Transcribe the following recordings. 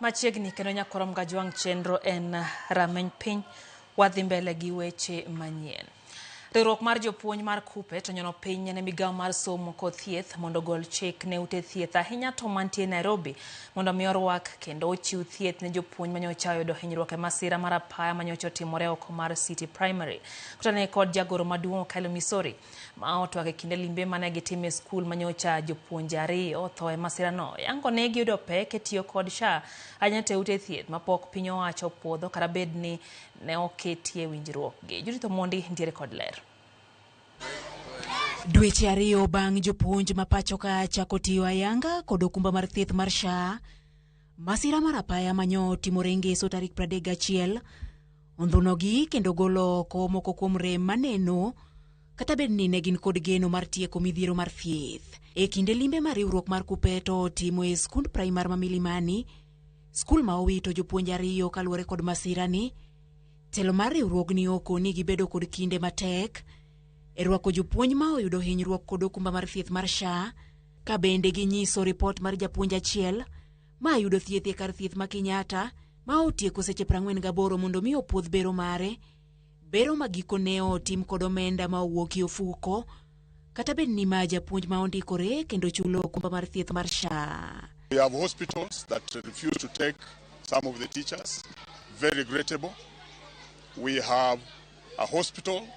Machiegni kendo nyakorom gajwang' chenro en rameny piny wadhi mbele gi weche manyien. Riwruok mar jopuonj mar KUPPET onyono piny ne migawo mar somo kod thieth mondo gol chik ne ute thieth ahinya to mantie Nairobi mondo mi orwak kendo ochiw thieth ne jopuonj manyocha oyudo hinyruok e masira mar apaya manyocha otimore oko mar City Primary. Kutane kod jagoro maduong' Kalo Misori ma otwak e kinde limbe mane gitime skul manyocha jopuonj ariyo otho e masira no. Yango ne giyudo pek e tiyo kod SHA ahinya te ute thieth mapok piny owacho puodho kata bed ni ne oketie winjruok gi. Judith Omondi ntiere kod ler. Dweche ariyo bang' jopuonj ma pacho ka chako tiyo ayanga kod okumba mar thieth mar SHA, masira mar apaya manyo timore ngeso tarik 31 ondhunogi kendo golo oko moko kuom rem maneno kata bed ni ne gin kod geno mar tieko midhiero mar thieth. E kinde limbe mar riwruok mar KUPPET timo e skund primar ma Milimani, skul ma owito jopuonj ariyo kaluwore kod masira ni, telo mar riwruogni oko ni gibedo kod kinde matek e rwako jopuonj ma oyudo hinyruok kod okumba mar thieth mar SHA, ka bende ginyiso ripot mar japuonj achiel ma yudo thieth e kar thieth ma Kenyatta ma otieko seche 48 mondo mi opuodh bero mare, bero ma gikone otim kod omenda ma owuok e ofuko kata bed ni ma japuonj ma ondikore kendo chulo okumba mar thieth mar SHA. We have hospitals that refuse to take some of the teachers. Very regrettable. We have a hospital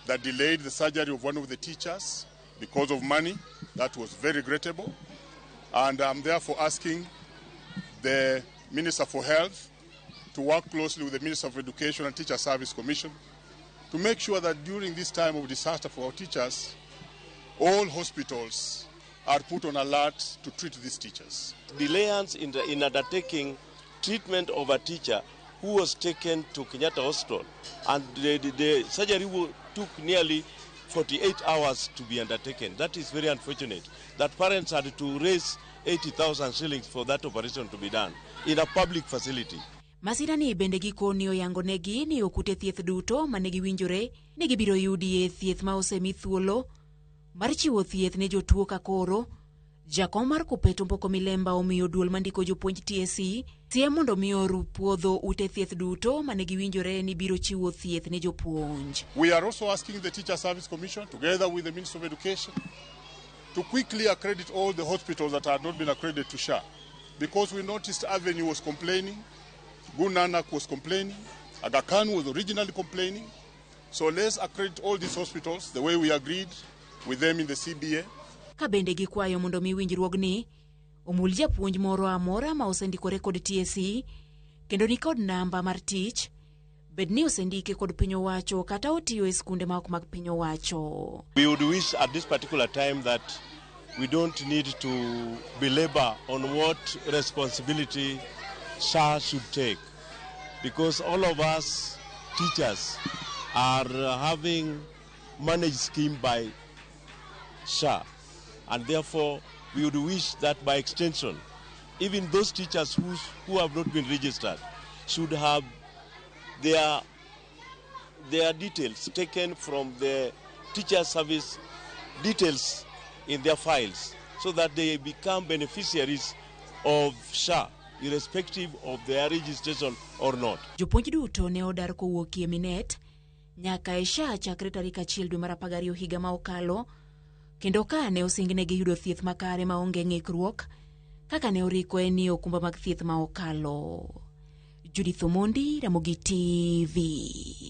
that delayed the surgery of one of the teachers because of money. That was very regrettable. And I'm therefore asking the Minister for Health to work closely with the Minister of Education and Teacher Service Commission to make sure that during this time of disaster for our teachers, all hospitals are put on alert to treat these teachers. Delayance in undertaking treatment of a teacher who was taken to Kenyatta Hospital, and the surgery took nearly 48 hours to be undertaken. That is very unfortunate. That parents had to raise 80,000 shillings for that operation to be done in a public facility. Masira ni bende gikoni oyango negi ni okute thieth duto manegi winjore ni gibiro yudi e thieth ma osemi thuolo mar chiwo thieth ne jotuo ka koro. Jakom mar KUPPET Mboko Milemba omiyo duol mandiko jopuonj TSC siem mondo miyo puodho ute thieth duto manegi winjore ni biro chiwo thieth ne jopuonj. We are also asking the Teacher Service Commission together with the Minister of Education to quickly accredit all the hospitals that had not been accredited to SHA, because we noticed Avenue was complaining, Gunanak was complaining, Aga Khan was originally complaining. So let's accredit all these hospitals the way we agreed with them in the CBA. Ka bende gikwayo mondo mi winjruogni omul japuonj moro amora ma osendikore kod TSC kendo ni kod namba mar tich bed ni osendike kod piny owacho kata otiyo e skunde ma ok mag piny owacho. We would wish at this particular time that we don't need to belabor on what responsibility SHA should take, because all of us teachers are having managed scheme by SHA, and therefore we would wish that by extension even those teachers who have not been registered should have their details taken from the teacher service details in their files so that they become beneficiaries of SHA irrespective of their registration or not. Jopuonj duto ne odar kowuok e Minet nyaka e SHA chakre tarik 1 dwe mar 12 higa ma okalo, kendo ka ne osingnegi yudo thieth makare ma onge ng'ikruok kaka ne oriko e ni okumba mag thieth ma okalo. Judith Omondi, Ramogi TV.